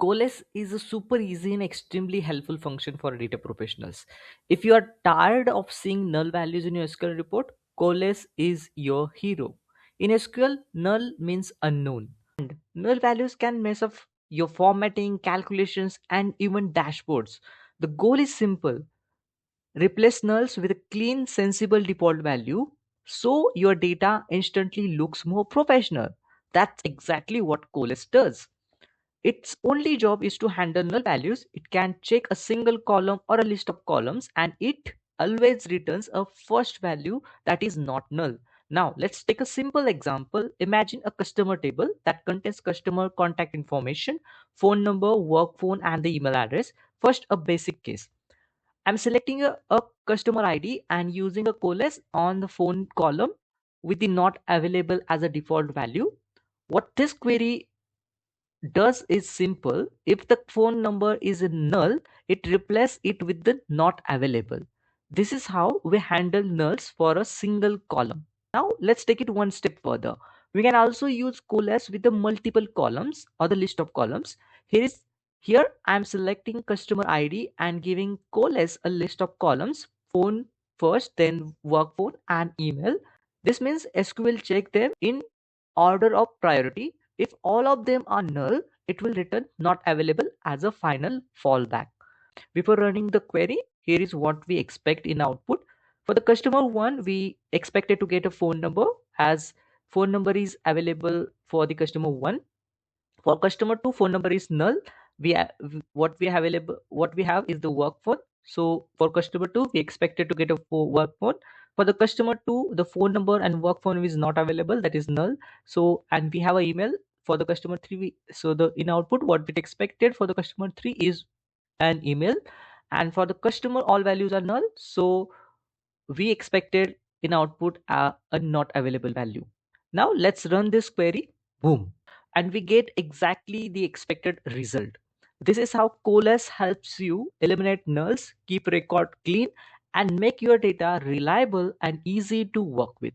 COALESCE is a super easy and extremely helpful function for data professionals. If you are tired of seeing null values in your SQL report, COALESCE is your hero. In SQL, null means unknown. Null values can mess up your formatting, calculations, and even dashboards. The goal is simple: replace nulls with a clean, sensible default value so your data instantly looks more professional. That's exactly what COALESCE does. Its only job is to handle null values. It can check a single column or a list of columns, and it always returns a first value that is not null. Now, let's take a simple example. Imagine a customer table that contains customer contact information, phone number, work phone, and the email address. First, a basic case. I'm selecting a customer ID and using a coalesce on the phone column with the not available as a default value. What this query does is simple. If the phone number is a null, it replaces it with the not available. This is how we handle nulls for a single column. Now let's take it one step further. We can also use coalesce with the multiple columns or the list of columns. Here I'm selecting customer ID and giving coalesce a list of columns: phone first, then work phone and email. This means SQL check them in order of priority. If all of them are null, it will return not available as a final fallback. Before running the query, here is what we expect in output. For the customer one, we expected to get a phone number, as phone number is available for the customer one. For customer 2, phone number is null. What we have is the work phone. So for customer 2, we expected to get a work phone. For the customer 2, the phone number and work phone is not available, that is null. So, and we have an email for the customer 3. So the in output, what we expected for the customer 3 is an email, and for the customer all values are null, so we expected in output a not available value. Now let's run this query. Boom, and we get exactly the expected result. This is how coalesce helps you eliminate nulls, keep record clean, and make your data reliable and easy to work with.